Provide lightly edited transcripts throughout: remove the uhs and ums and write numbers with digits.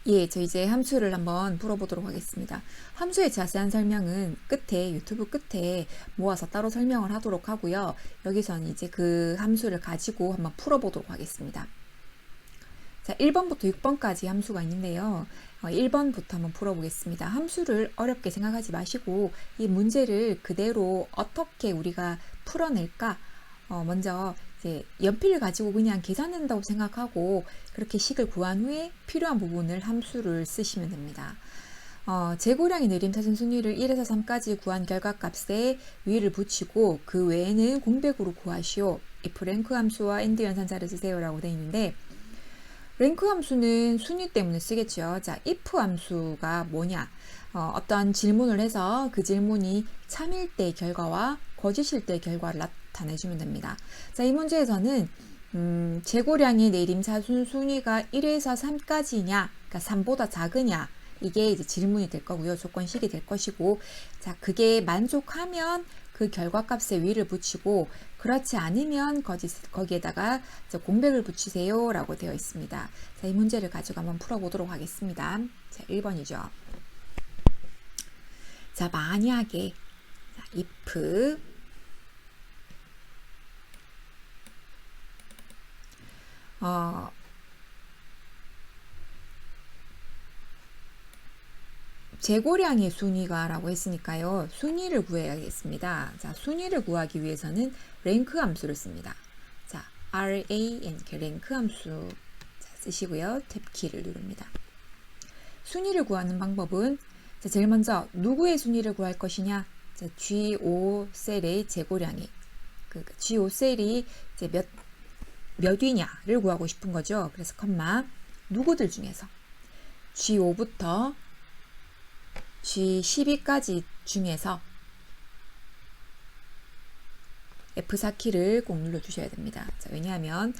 예, 저 이제 함수를 한번 풀어보도록 하겠습니다. 함수의 자세한 설명은 끝에, 유튜브 끝에 모아서 따로 설명을 하도록 하고요. 여기선 이제 그 함수를 가지고 한번 풀어보도록 하겠습니다. 자, 1번부터 6번까지 함수가 있는데요. 1번부터 한번 풀어보겠습니다. 함수를 어렵게 생각하지 마시고 이 문제를 그대로 어떻게 우리가 풀어낼까? 먼저 이제 연필을 가지고 그냥 계산한다고 생각하고 그렇게 식을 구한 후에 필요한 부분을 함수를 쓰시면 됩니다. 재고량의 내림차순 순위를 1에서 3까지 구한 결과값에 위를 붙이고 그 외에는 공백으로 구하시오. if 랭크 함수와 end 연산자를 쓰세요 라고 되어 있는데, 랭크 함수는 순위 때문에 쓰겠죠. 자, if 함수가 뭐냐? 어떤 질문을 해서 그 질문이 참일 때의 결과와 거짓일 때의 결과를 나타내주면 됩니다. 자, 이 문제에서는 재고량의 내림차순 순위가 1에서 3까지냐, 그러니까 3보다 작으냐, 이게 이제 질문이 될 거고요. 조건식이 될 것이고, 자, 그게 만족하면 그 결과값에 위를 붙이고, 그렇지 않으면 거기에다가 공백을 붙이세요 라고 되어 있습니다. 자, 이 문제를 가지고 한번 풀어보도록 하겠습니다. 자, 1번이죠. 자, 만약에 자, if 재고량의 순위가 라고 했으니까요. 순위를 구해야겠습니다. 자, 순위를 구하기 위해서는 랭크 함수를 씁니다. 자, RAN, 랭크 함수 쓰시고요. 탭키를 누릅니다. 순위를 구하는 방법은 자, 제일 먼저 누구의 순위를 구할 것이냐? 자, G5 셀의 재고량이 G5 셀이 이제 몇 위냐를 구하고 싶은 거죠. 그래서 컴마 누구들 중에서 G5부터 G12까지 중에서 F4키를 꼭 눌러주셔야 됩니다. 자, 왜냐하면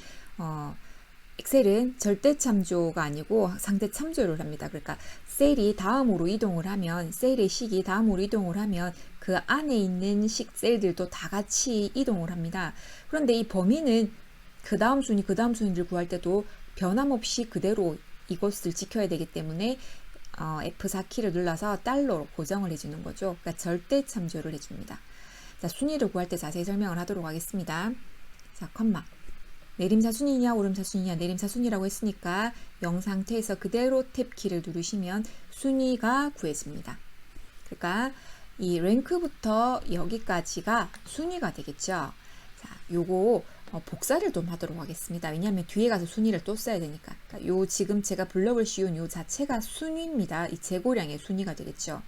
엑셀은 절대 참조가 아니고 상대 참조를 합니다. 그러니까 셀이 다음으로 이동을 하면, 셀의 식이 다음으로 이동을 하면 그 안에 있는 식 셀들도 다 같이 이동을 합니다. 그런데 이 범위는 그 다음 순위를 구할 때도 변함없이 그대로 이것을 지켜야 되기 때문에 F4키를 눌러서 달러로 고정을 해주는 거죠. 그러니까 절대 참조를 해줍니다. 자, 순위를 구할 때 자세히 설명을 하도록 하겠습니다. 자, 컴마. 내림차순이냐 오름차순이냐, 내림차순이라고 했으니까 0 상태에서 그대로 탭키를 누르시면 순위가 구해집니다. 그러니까 이 랭크부터 여기까지가 순위가 되겠죠. 자, 요거 복사를 좀 하도록 하겠습니다. 왜냐하면 뒤에 가서 순위를 또 써야 되니까. 그러니까 요 지금 제가 블럭을 씌운 요 자체가 순위입니다. 이 재고량의 순위가 되겠죠.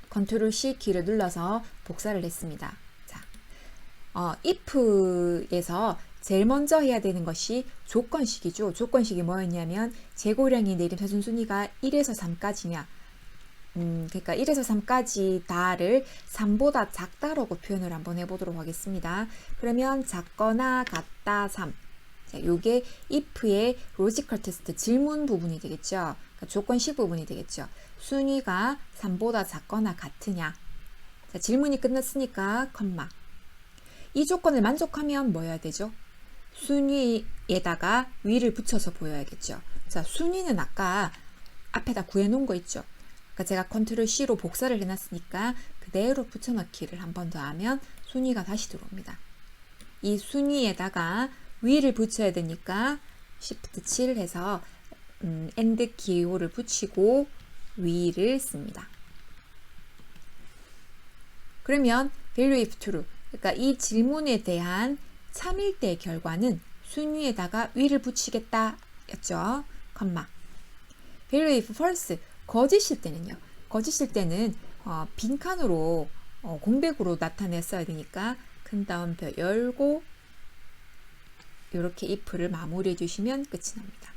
컨트롤 C 키를 눌러서 복사를 했습니다. 자, if에서 제일 먼저 해야 되는 것이 조건식이죠. 조건식이 뭐였냐면 재고량이 내림차순 순위가 1에서 3까지냐, 그러니까 1에서 3까지 다를 3보다 작다라고 표현을 한번 해보도록 하겠습니다. 그러면 작거나 같다 3. 자, 요게 if의 로지컬 테스트 질문 부분이 되겠죠. 그러니까 조건식 부분이 되겠죠. 순위가 3보다 작거나 같으냐. 자, 질문이 끝났으니까 컴마. 이 조건을 만족하면 뭐 해야 되죠? 순위에다가 위를 붙여서 보여야겠죠. 자, 순위는 아까 앞에다 구해놓은 거 있죠. 제가 컨트롤 C로 복사를 해놨으니까 그대로 붙여넣기를 한 번 더 하면 순위가 다시 들어옵니다. 이 순위에다가 위를 붙여야 되니까 Shift 7 해서 AND 기호를 붙이고 위를 씁니다. 그러면 value if true, 그러니까 이 질문에 대한 참일대 결과는 순위에다가 위를 붙이겠다 였죠. 컴마. value if false, 거짓일 때는요. 거짓일 때는 빈칸으로 공백으로 나타냈어야 되니까 큰 따옴표 열고 이렇게 if를 마무리해 주시면 끝이 납니다.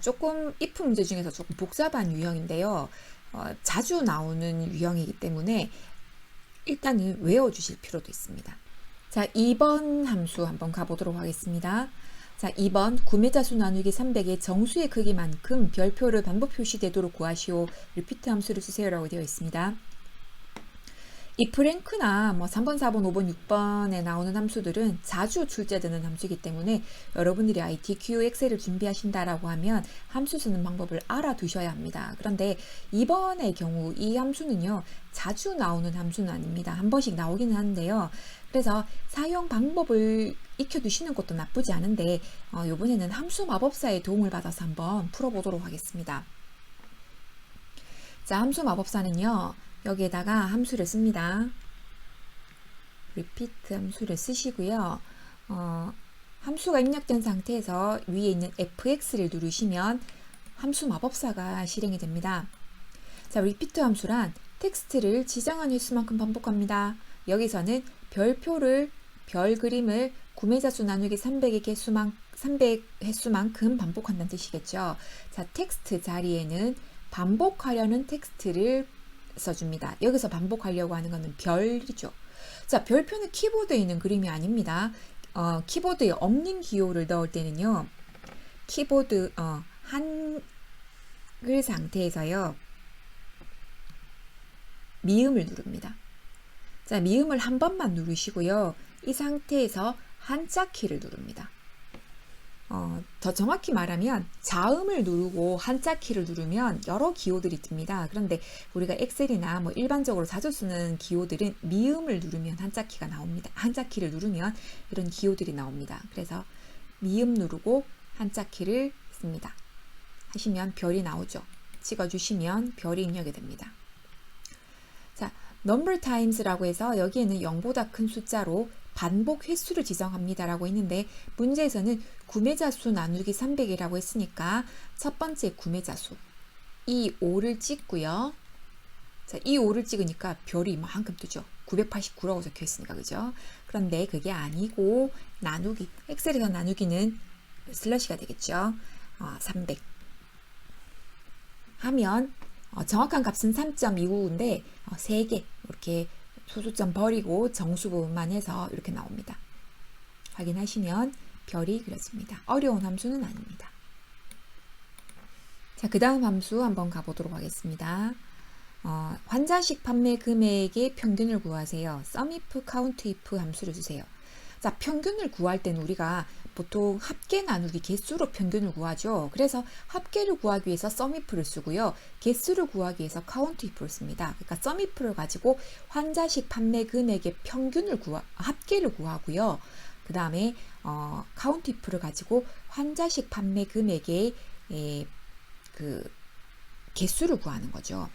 조금 if 문제 중에서 조금 복잡한 유형인데요. 자주 나오는 유형이기 때문에 일단은 외워주실 필요도 있습니다. 자, 2번 함수 한번 가보도록 하겠습니다. 자, 2번 구매자 수 나누기 300의 정수의 크기만큼 별표를 반복 표시되도록 구하시오. 리피트 함수를 쓰세요 라고 되어 있습니다. if 랭크나 뭐 3번, 4번, 5번, 6번에 나오는 함수들은 자주 출제되는 함수이기 때문에 여러분들이 ITQ 엑셀을 준비하신다라고 하면 함수 쓰는 방법을 알아두셔야 합니다. 그런데 이번의 경우 이 함수는요, 자주 나오는 함수는 아닙니다. 한 번씩 나오기는 하는데요. 그래서 사용 방법을 익혀두시는 것도 나쁘지 않은데 이번에는 함수 마법사의 도움을 받아서 한번 풀어보도록 하겠습니다. 자, 함수 마법사는요, 여기에다가 함수를 씁니다. repeat 함수를 쓰시고요. 함수가 입력된 상태에서 위에 있는 fx를 누르시면 함수 마법사가 실행이 됩니다. 자, repeat 함수란 텍스트를 지정한 횟수만큼 반복합니다. 여기서는 별표를, 별 그림을 구매자 수 나누기 300 횟수만큼 반복한다는 뜻이겠죠. 자, 텍스트 자리에는 반복하려는 텍스트를 써줍니다. 여기서 반복하려고 하는 것은 별이죠. 자, 별표는 키보드에 있는 그림이 아닙니다. 키보드에 없는 기호를 넣을 때는요, 키보드 한글 상태에서요, 미음을 누릅니다. 자, 미음을 한 번만 누르시고요, 이 상태에서 한자 키를 누릅니다. 더 정확히 말하면 자음을 누르고 한자 키를 누르면 여러 기호들이 뜹니다. 그런데 우리가 엑셀이나 뭐 일반적으로 자주 쓰는 기호들은 미음을 누르면 한자 키가 나옵니다. 한자 키를 누르면 이런 기호들이 나옵니다. 그래서 미음 누르고 한자 키를 씁니다. 하시면 별이 나오죠. 찍어주시면 별이 입력이 됩니다. 자, number times라고 해서 여기에는 0보다 큰 숫자로 반복 횟수를 지정합니다 라고 있는데, 문제에서는 구매자 수 나누기 300이라고 했으니까 첫 번째 구매자 수 이 5를 찍고요. 자, 이 5를 찍으니까 별이 이만큼 뜨죠. 989라고 적혀 있으니까, 그죠? 그런데 그게 아니고 나누기, 엑셀에서 나누기는 슬러시가 되겠죠. 300 하면 정확한 값은 3.29인데 3개 이렇게 소수점 버리고 정수 부분만 해서 이렇게 나옵니다. 확인하시면 별이 그려집니다. 어려운 함수는 아닙니다. 자, 그 다음 함수 한번 가보도록 하겠습니다. 환자식 판매 금액의 평균을 구하세요. SUMIF, COUNTIF 함수를 주세요. 자, 평균을 구할 때는 우리가 보통 합계 나누기 개수로 평균을 구하죠. 그래서 합계를 구하기 위해서 SUMIF를 쓰고요. 개수를 구하기 위해서 COUNTIF를 씁니다. 그러니까 SUMIF를 가지고 환자식 판매 금액의 평균을 합계를 구하고요. 그 다음에 COUNTIF를 가지고 환자식 판매 금액의 그 개수를 구하는 거죠.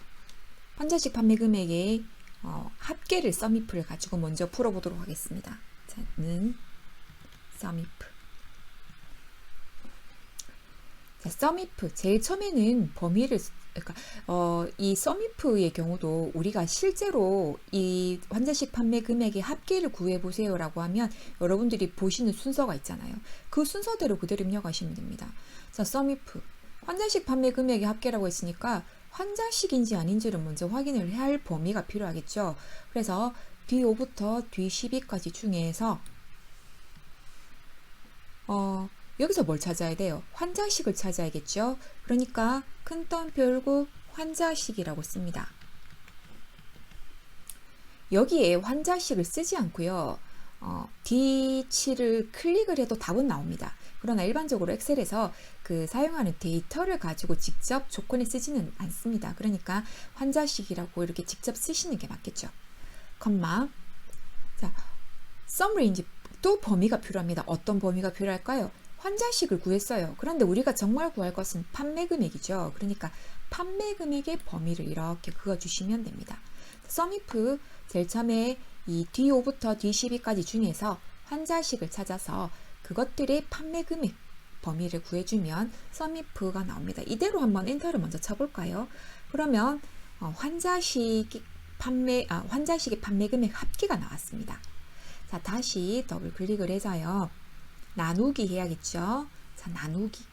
환자식 판매 금액의 합계를 SUMIF를 가지고 먼저 풀어보도록 하겠습니다. 는 SUMIF. 자, SUMIF 제일 처음에는 범위를, 그러니까 이 SUMIF의 경우도 우리가 실제로 이 환자식 판매 금액의 합계를 구해 보세요라고 하면 여러분들이 보시는 순서가 있잖아요. 그 순서대로 그대로 입력하시면 됩니다. 자, SUMIF 환자식 판매 금액의 합계라고 했으니까 환자식인지 아닌지를 먼저 확인을 해야 할 범위가 필요하겠죠. 그래서 D5부터 D12까지 중에서 여기서 뭘 찾아야 돼요? 환자식을 찾아야겠죠. 그러니까 큰땀 별고 환자식이라고 씁니다. 여기에 환자식을 쓰지 않고요. D7을 클릭을 해도 답은 나옵니다. 그러나 일반적으로 엑셀에서 그 사용하는 데이터를 가지고 직접 조건에 쓰지는 않습니다. 그러니까 환자식이라고 이렇게 직접 쓰시는 게 맞겠죠. 컴마. 자, sum range 또 범위가 필요합니다. 어떤 범위가 필요할까요? 환자식을 구했어요. 그런데 우리가 정말 구할 것은 판매 금액이죠. 그러니까 판매 금액의 범위를 이렇게 그어주시면 됩니다. SUMIF 제일 처음에 이 D5부터 D12까지 중에서 환자식을 찾아서 그것들의 판매 금액 범위를 구해주면 SUMIF가 나옵니다. 이대로 한번 엔터를 먼저 쳐볼까요? 그러면 환자식의 판매 금액 합계가 나왔습니다. 자, 다시 더블 클릭을 해서요. 나누기 해야겠죠. 자, 나누기.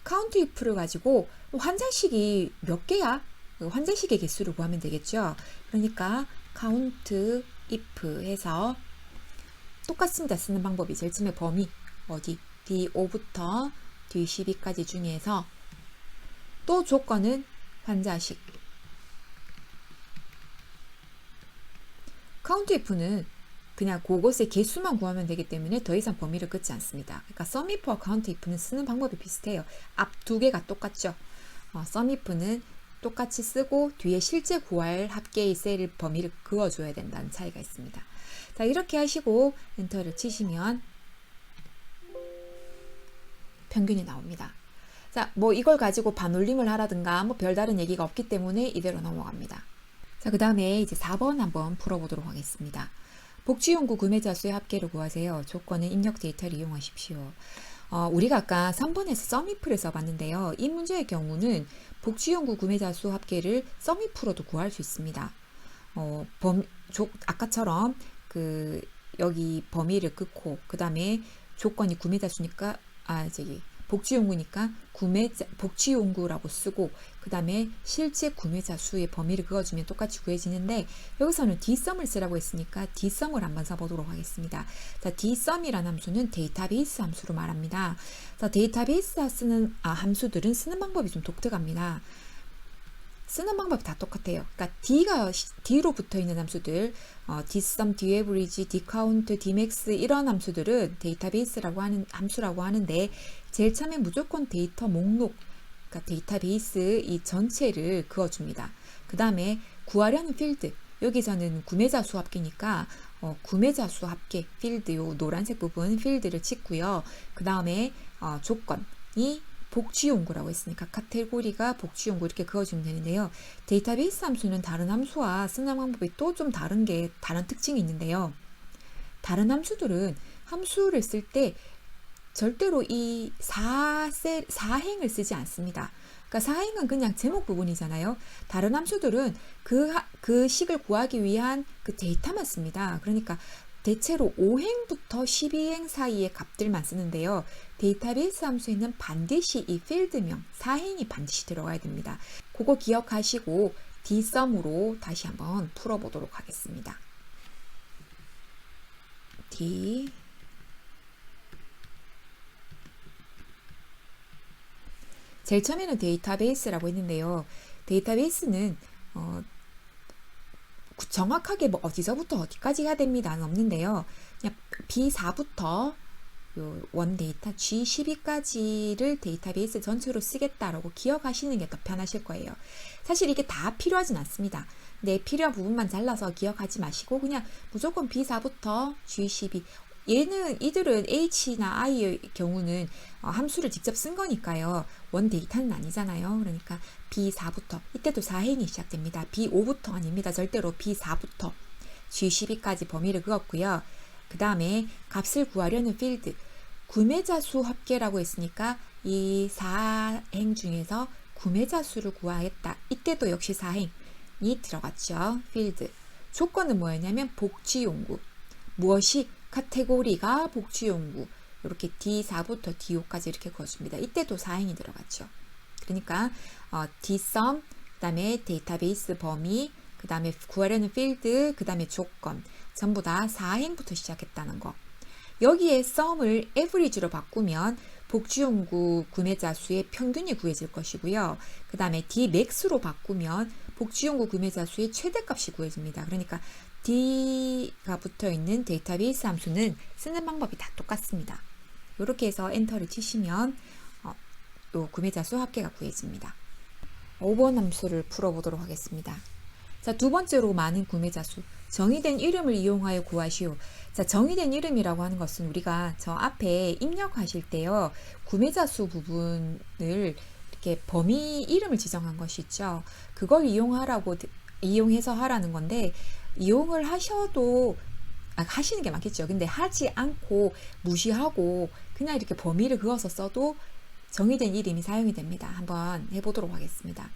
COUNTIF를 가지고 환자식이 몇 개야? 환자식의 개수를 구하면 되겠죠. 그러니까 COUNTIF 해서 똑같습니다. 쓰는 방법이 제일 처음에 범위 어디 D5부터 D12까지 중에서 또 조건은 환자식 count if는 그냥 그것의 개수만 구하면 되기 때문에 더 이상 범위를 긋지 않습니다. 그러니까 sum if와 count if는 쓰는 방법이 비슷해요. 앞 두 개가 똑같죠. sum if는 똑같이 쓰고 뒤에 실제 구할 합계의 셀 범위를 그어줘야 된다는 차이가 있습니다. 자, 이렇게 하시고 엔터를 치시면 평균이 나옵니다. 자, 뭐 이걸 가지고 반올림을 하라든가 뭐 별다른 얘기가 없기 때문에 이대로 넘어갑니다. 자, 그 다음에 이제 4번 한번 풀어보도록 하겠습니다. 복지용구 구매자 수의 합계를 구하세요. 조건은 입력 데이터를 이용하십시오. 우리가 아까 3번에서 썸이프를 써봤는데요. 이 문제의 경우는 복지용구 구매자 수 합계를 썸이프로도 구할 수 있습니다. 아까처럼 여기 범위를 긋고 그 다음에 조건이 구매자 수니까 복지용구니까 복지용구라고 쓰고 그 다음에 실제 구매자 수의 범위를 그어주면 똑같이 구해지는데 여기서는 dsum을 쓰라고 했으니까 dsum을 한번 써보도록 하겠습니다. 자, dsum이라는 함수는 데이터베이스 함수로 말합니다. 자, 데이터베이스 쓰는 함수들은 쓰는 방법이 좀 독특합니다. 쓰는 방법이 다 똑같아요. 그러니까 D로 붙어 있는 함수들, dsum, daverage, dcount, dmax 이런 함수들은 데이터베이스라고 하는 함수라고 하는데 제일 처음에 무조건 데이터 목록, 그러니까 데이터베이스 이 전체를 그어줍니다. 그 다음에 구하려는 필드, 여기서는 구매자 수 합계니까 구매자 수 합계 필드 요 노란색 부분 필드를 찍고요. 그 다음에 조건이 복지용구라고 했으니까 카테고리가 복지용구 이렇게 그어주면 되는데요. 데이터베이스 함수는 다른 함수와 쓰는 방법이 또 좀 다른 특징이 있는데요. 다른 함수들은 함수를 쓸 때 절대로 이 사행을 쓰지 않습니다. 그러니까 사행은 그냥 제목 부분이잖아요. 다른 함수들은 그 식을 구하기 위한 그 데이터만 씁니다. 그러니까 대체로 5행부터 12행 사이의 값들만 쓰는데요. 데이터베이스 함수에는 반드시 이 필드명, 사행이 반드시 들어가야 됩니다. 그거 기억하시고 dsum으로 다시 한번 풀어보도록 하겠습니다. 제일 처음에는 데이터베이스라고 했는데요. 데이터베이스는 정확하게 뭐 어디서부터 어디까지 해야 됩니다는 없는데요. 그냥 B4부터 원 데이터 G12까지를 데이터베이스 전체로 쓰겠다라고 기억하시는 게 더 편하실 거예요. 사실 이게 다 필요하진 않습니다. 근데 필요한 부분만 잘라서 기억하지 마시고 그냥 무조건 B4부터 G12 이들은 H나 I의 경우는 함수를 직접 쓴 거니까요. 원 데이터는 아니잖아요. 그러니까 B4부터 이때도 4행이 시작됩니다. B5부터 아닙니다. 절대로 B4부터 G12까지 범위를 그었고요. 그 다음에 값을 구하려는 필드 구매자 수 합계라고 했으니까 이 4행 중에서 구매자 수를 구하겠다. 이때도 역시 4행이 들어갔죠. 필드 조건은 뭐였냐면 복지용구 무엇이 카테고리가 복지용구 이렇게 D4부터 D5까지 이렇게 그어줍니다. 이때도 4행이 들어갔죠. 그러니까 dsum, 그 다음에 데이터베이스 범위, 그 다음에 구하려는 필드, 그 다음에 조건 전부 다 4행부터 시작했다는 거. 여기에 sum을 average로 바꾸면 복지용구 구매자 수의 평균이 구해질 것이고요. 그 다음에 dmax로 바꾸면 복지용구 구매자 수의 최대값이 구해집니다. 그러니까 D가 붙어 있는 데이터베이스 함수는 쓰는 방법이 다 똑같습니다. 이렇게 해서 엔터를 치시면 요 구매자 수 합계가 구해집니다. 5번 함수를 풀어보도록 하겠습니다. 자, 두 번째로 많은 구매자 수. 정의된 이름을 이용하여 구하시오. 자, 정의된 이름이라고 하는 것은 우리가 저 앞에 입력하실 때요. 구매자 수 부분을 이렇게 범위 이름을 지정한 것이 있죠. 그걸 이용해서 하라는 건데 이용을 하셔도 하시는 게 맞겠죠. 근데 하지 않고 무시하고 그냥 이렇게 범위를 그어서 써도 정의된 이름이 사용이 됩니다. 한번 해보도록 하겠습니다.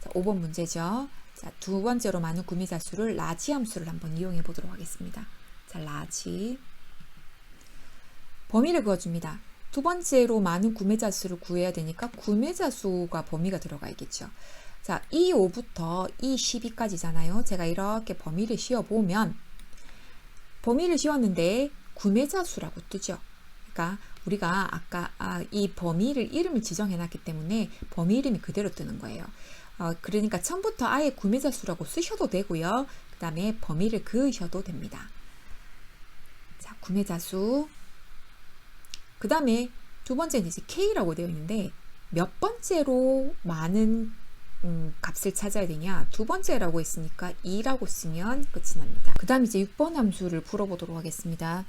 자, 5번 문제죠. 자, 두 번째로 많은 구매자 수를 라지 함수를 한번 이용해 보도록 하겠습니다. 자, 라지 범위를 그어줍니다. 두 번째로 많은 구매자 수를 구해야 되니까 구매자 수가 범위가 들어가야겠죠. 자, E5부터 E12까지잖아요. 제가 이렇게 범위를 씌워보면 범위를 씌웠는데 구매자 수라고 뜨죠. 그러니까 우리가 아까 이 범위를 이름을 지정해놨기 때문에 범위 이름이 그대로 뜨는 거예요. 그러니까 처음부터 아예 구매자 수라고 쓰셔도 되고요. 그 다음에 범위를 그으셔도 됩니다. 자, 구매자 수. 그 다음에 두 번째는 이제 K라고 되어 있는데 몇 번째로 많은 값을 찾아야 되냐? 두 번째라고 했으니까 2라고 쓰면 끝이 납니다. 그 다음 이제 6번 함수를 풀어보도록 하겠습니다.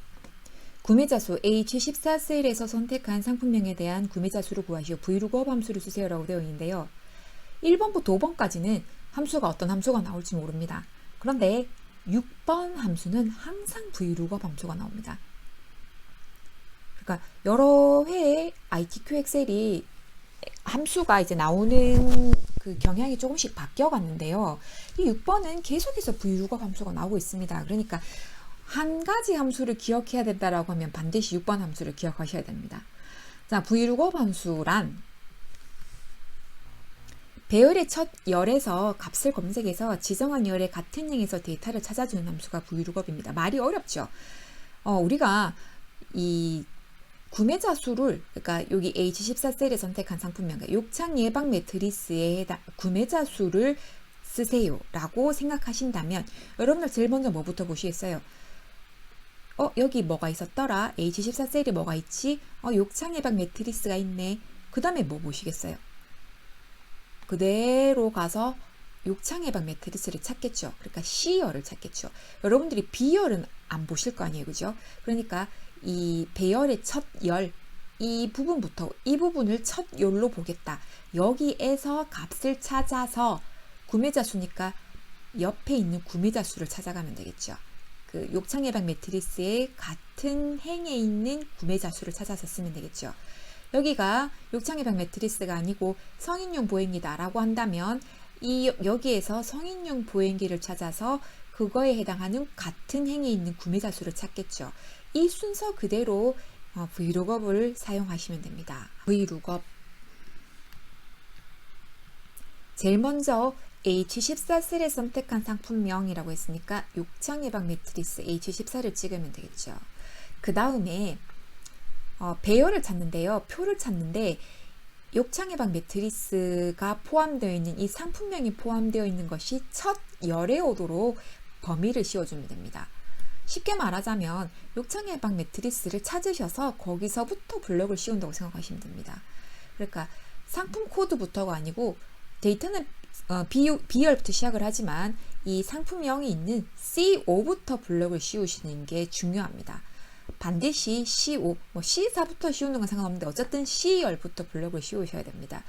구매자 수 H14 세일에서 선택한 상품명에 대한 구매자 수를 구하시오. 브이루그업 함수를 쓰세요라고 되어 있는데요. 1번부터 5번까지는 함수가 어떤 함수가 나올지 모릅니다. 그런데 6번 함수는 항상 브이루그업 함수가 나옵니다. 그러니까 여러 회의 ITQ 엑셀이 함수가 이제 나오는 그 경향이 조금씩 바뀌어 갔는데요. 이 6번은 계속해서 브이루그업 함수가 나오고 있습니다. 그러니까 한 가지 함수를 기억해야 된다라고 하면 반드시 6번 함수를 기억하셔야 됩니다. 자, 브이루그업 함수란 배열의 첫 열에서 값을 검색해서 지정한 열의 같은 행에서 데이터를 찾아주는 함수가 브이루그업입니다. 말이 어렵죠. 우리가 이 구매자 수를, 그러니까 여기 H14셀에 선택한 상품명, 욕창 예방 매트리스에 해당 구매자 수를 쓰세요 라고 생각하신다면 여러분들 제일 먼저 뭐부터 보시겠어요? 여기 뭐가 있었더라? H14셀이 뭐가 있지? 욕창 예방 매트리스가 있네. 그 다음에 뭐 보시겠어요? 그대로 가서 욕창 예방 매트리스를 찾겠죠. 그러니까 C열을 찾겠죠. 여러분들이 B열은 안 보실 거 아니에요, 그죠? 그러니까 이 배열의 첫 열, 이 부분을 첫 열로 보겠다. 여기에서 값을 찾아서 구매자 수니까 옆에 있는 구매자 수를 찾아가면 되겠죠. 그 욕창 예방 매트리스의 같은 행에 있는 구매자 수를 찾아서 쓰면 되겠죠. 여기가 욕창 예방 매트리스가 아니고 성인용 보행기다 라고 한다면 여기에서 성인용 보행기를 찾아서 그거에 해당하는 같은 행에 있는 구매자 수를 찾겠죠. 이 순서 그대로 브이루그업을 사용하시면 됩니다. 브이루그업. 제일 먼저 H14셀에 선택한 상품명이라고 했으니까 욕창 예방 매트리스 H14를 찍으면 되겠죠. 그 다음에 배열을 찾는데요. 표를 찾는데 욕창 예방 매트리스가 포함되어 있는 이 상품명이 포함되어 있는 것이 첫 열에 오도록 범위를 씌워주면 됩니다. 쉽게 말하자면 욕창 예방 매트리스를 찾으셔서 거기서부터 블럭을 씌운다고 생각하시면 됩니다. 그러니까 상품 코드부터가 아니고 데이터는 B열부터 시작을 하지만 이 상품명이 있는 C5부터 블럭을 씌우시는 게 중요합니다. 반드시 C5, C4부터 씌우는 건 상관없는데 어쨌든 C열부터 블럭을 씌우셔야 됩니다.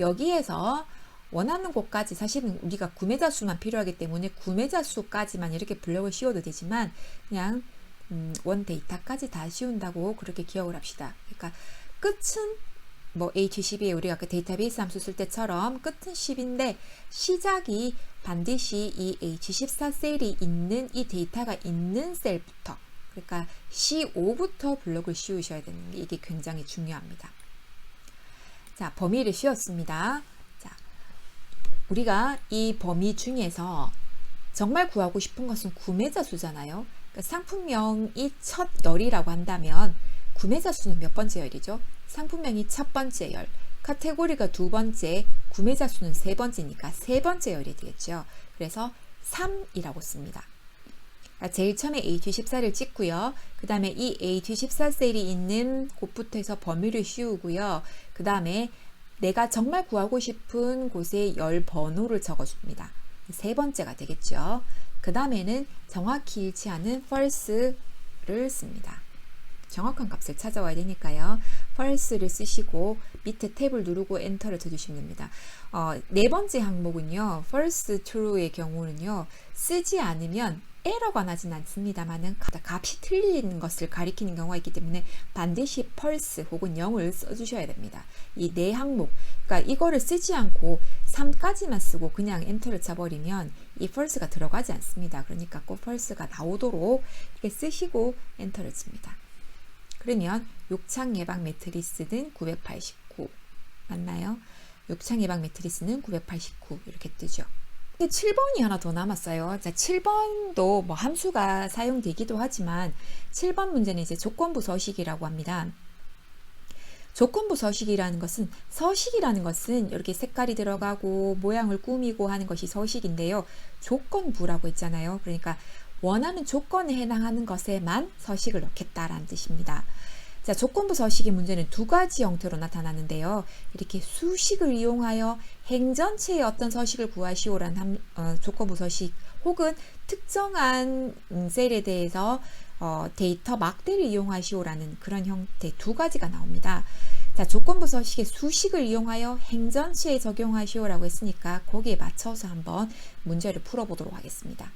여기에서 원하는 곳까지 사실은 우리가 구매자 수만 필요하기 때문에 구매자 수까지만 이렇게 블럭을 씌워도 되지만 그냥 원 데이터까지 다 씌운다고 그렇게 기억을 합시다. 그러니까 끝은 H12에 우리가 그 데이터베이스 함수 쓸 때처럼 끝은 10인데 시작이 반드시 이 H14 셀이 있는 이 데이터가 있는 셀부터, 그러니까 C5부터 블럭을 씌우셔야 되는 게 이게 굉장히 중요합니다. 자, 범위를 씌웠습니다. 자, 우리가 이 범위 중에서 정말 구하고 싶은 것은 구매자 수잖아요. 그러니까 상품명이 첫 열이라고 한다면 구매자 수는 몇 번째 열이죠? 상품명이 첫 번째 열, 카테고리가 두 번째, 구매자 수는 세 번째니까 세 번째 열이 되겠죠. 그래서 3이라고 씁니다. 제일 처음에 H14를 찍고요. 그 다음에 이 H14 셀이 있는 곳부터 해서 범위를 씌우고요. 그 다음에 내가 정말 구하고 싶은 곳에 열 번호를 적어줍니다. 세 번째가 되겠죠. 그 다음에는 정확히 일치하는 false를 씁니다. 정확한 값을 찾아와야 되니까요. false를 쓰시고 밑에 탭을 누르고 엔터를 쳐주시면 됩니다. 네 번째 항목은요. false true의 경우는요. 쓰지 않으면 에러가 나진 않습니다만은 값이 틀리는 것을 가리키는 경우가 있기 때문에 반드시 false 혹은 0을 써주셔야 됩니다. 이 네 항목, 그러니까 이거를 쓰지 않고 3까지만 쓰고 그냥 엔터를 쳐버리면 이 false가 들어가지 않습니다. 그러니까 꼭 false가 나오도록 이렇게 쓰시고 엔터를 칩니다. 그러면 욕창 예방 매트리스는 989 맞나요? 욕창 예방 매트리스는 989 이렇게 뜨죠. 7번이 하나 더 남았어요. 자, 7번도 함수가 사용되기도 하지만 7번 문제는 이제 조건부 서식이라고 합니다. 조건부 서식이라는 것은 이렇게 색깔이 들어가고 모양을 꾸미고 하는 것이 서식인데요. 조건부라고 했잖아요. 그러니까 원하는 조건에 해당하는 것에만 서식을 넣겠다라는 뜻입니다. 자, 조건부 서식의 문제는 두 가지 형태로 나타나는데요. 이렇게 수식을 이용하여 행전체의 어떤 서식을 구하시오라는 조건부 서식, 혹은 특정한 셀에 대해서 데이터 막대를 이용하시오라는 그런 형태 두 가지가 나옵니다. 자, 조건부 서식의 수식을 이용하여 행전체에 적용하시오라고 했으니까 거기에 맞춰서 한번 문제를 풀어보도록 하겠습니다.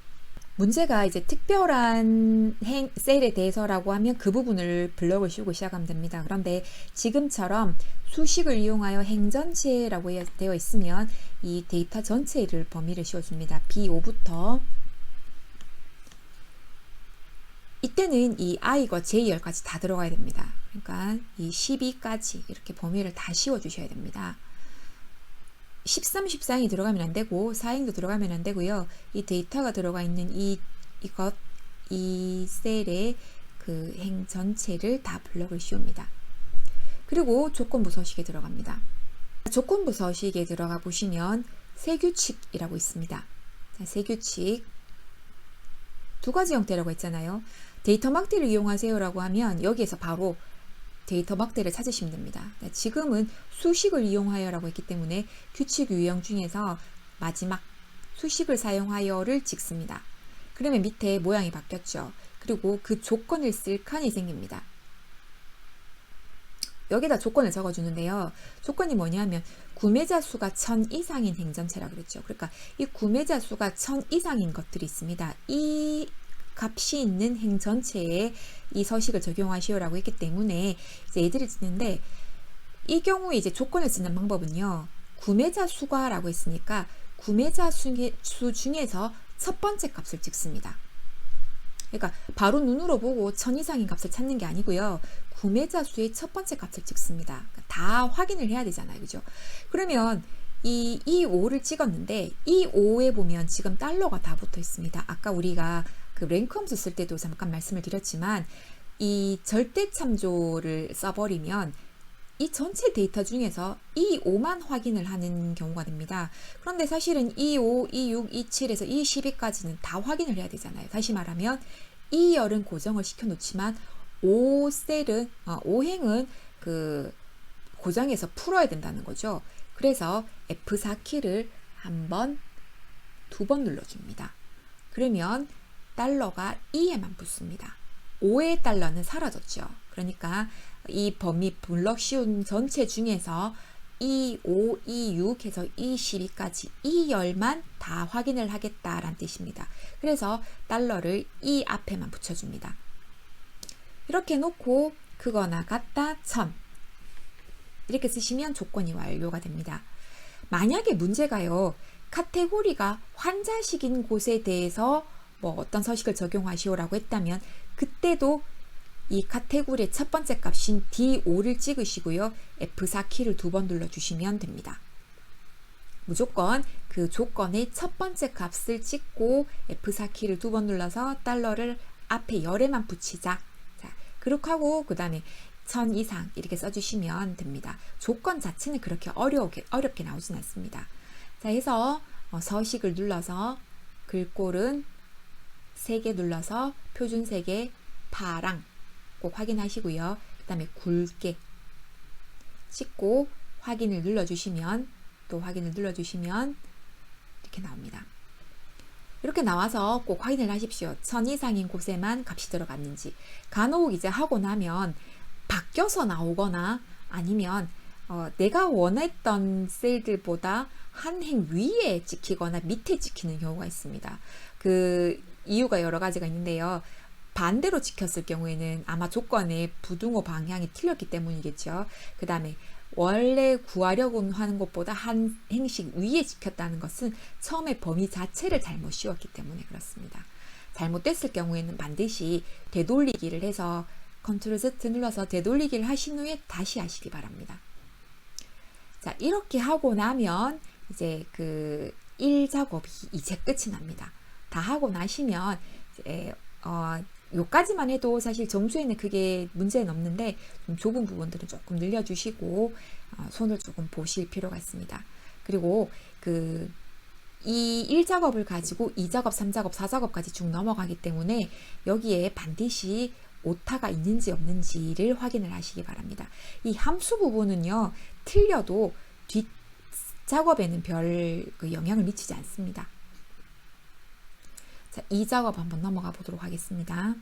문제가 이제 특별한 셀에 대해서라고 하면 그 부분을 블럭을 씌우고 시작하면 됩니다. 그런데 지금처럼 수식을 이용하여 행전체라고 되어 있으면 이 데이터 전체를 범위를 씌워줍니다. B5부터 이때는 이 i가 j10까지 다 들어가야 됩니다. 그러니까 이 12까지 이렇게 범위를 다 씌워주셔야 됩니다. 13, 14행이 들어가면 안 되고 4행도 들어가면 안 되고요. 이 데이터가 들어가 있는 이 셀의 그 행 전체를 다 블럭을 씌웁니다. 그리고 조건부 서식에 들어갑니다. 조건부 서식에 들어가 보시면 세규칙이라고 있습니다. 세규칙 두 가지 형태라고 했잖아요. 데이터 막대를 이용하세요라고 하면 여기에서 바로 데이터 막대를 찾으시면 됩니다. 지금은 수식을 이용하여라고 했기 때문에 규칙 유형 중에서 마지막 수식을 사용하여를 찍습니다. 그러면 밑에 모양이 바뀌었죠. 그리고 그 조건을 쓸 칸이 생깁니다. 여기다 조건을 적어주는데요. 조건이 뭐냐면 구매자 수가 1000 이상인 행전체라고 그랬죠. 그러니까 이 구매자 수가 1000 이상인 것들이 있습니다. 이 값이 있는 행 전체에 이 서식을 적용하시오라고 했기 때문에 이제 얘들이 쓰는데, 이 경우에 이제 조건을 쓰는 방법은요. 구매자 수가라고 했으니까 구매자 수 중에서 첫 번째 값을 찍습니다. 그러니까 바로 눈으로 보고 1000 이상인 값을 찾는 게 아니고요. 구매자 수의 첫 번째 값을 찍습니다. 그러니까 다 확인을 해야 되잖아요. 그죠? 그러면 이 5를 찍었는데 이 5에 보면 지금 달러가 다 붙어 있습니다. 아까 우리가 그 랭크함수 쓸 때도 잠깐 말씀을 드렸지만 이 절대 참조를 써버리면 이 전체 데이터 중에서 이 5만 확인을 하는 경우가 됩니다. 그런데 사실은 이 5, 이 6, 이 7에서 이 12까지는 다 확인을 해야 되잖아요. 다시 말하면 이 열은 고정을 시켜 놓지만 5행은 그 고정해서 풀어야 된다는 거죠. 그래서 F4 키를 두 번 눌러줍니다. 그러면 달러가 2에만 붙습니다. 5의 달러는 사라졌죠. 그러니까 이 범위 블럭 씌운 전체 중에서 이 5, 이 6 해서 이 12까지 이 열만 다 확인을 하겠다라는 뜻입니다. 그래서 달러를 이 앞에만 붙여줍니다. 이렇게 놓고 그거나 같다 1000 이렇게 쓰시면 조건이 완료가 됩니다. 만약에 문제가요. 카테고리가 환자식인 곳에 대해서 뭐 어떤 서식을 적용하시오라고 했다면 그때도 이 카테고리의 첫 번째 값인 D5를 찍으시고요. F4 키를 두 번 눌러주시면 됩니다. 무조건 그 조건의 첫 번째 값을 찍고 F4 키를 두 번 눌러서 달러를 앞에 열에만 붙이자. 자, 그렇게 하고 그 다음에 1000 이상 이렇게 써주시면 됩니다. 조건 자체는 그렇게 어렵게 나오진 않습니다. 자, 해서 서식을 눌러서 글꼴은 3개 눌러서 표준색의 파랑 꼭 확인하시고요. 그 다음에 굵게 찍고 확인을 눌러주시면 이렇게 나옵니다. 이렇게 나와서 꼭 확인을 하십시오. 1000 이상인 곳에만 값이 들어갔는지. 간혹 이제 하고 나면 바뀌어서 나오거나 아니면 내가 원했던 셀들보다 한 행 위에 찍히거나 밑에 찍히는 경우가 있습니다. 그 이유가 여러 가지가 있는데요. 반대로 찍혔을 경우에는 아마 조건의 부등호 방향이 틀렸기 때문이겠죠. 그 다음에 원래 구하려고 하는 것보다 한 행씩 위에 찍혔다는 것은 처음에 범위 자체를 잘못 씌웠기 때문에 그렇습니다. 잘못됐을 경우에는 반드시 되돌리기를 해서 Ctrl Z 눌러서 되돌리기를 하신 후에 다시 하시기 바랍니다. 자, 이렇게 하고 나면 이제 그 1작업이 이제 끝이 납니다. 다 하고 나시면 이제 요까지만 해도 사실 점수에는 크게 문제는 없는데 좀 좁은 부분들은 조금 늘려주시고 손을 조금 보실 필요가 있습니다. 그리고 이 1작업을 가지고 2작업, 3작업, 4작업까지 쭉 넘어가기 때문에 여기에 반드시 오타가 있는지 없는지를 확인을 하시기 바랍니다. 이 함수 부분은요, 틀려도 뒷 작업에는 별 영향을 미치지 않습니다. 자, 2작업 한번 넘어가 보도록 하겠습니다.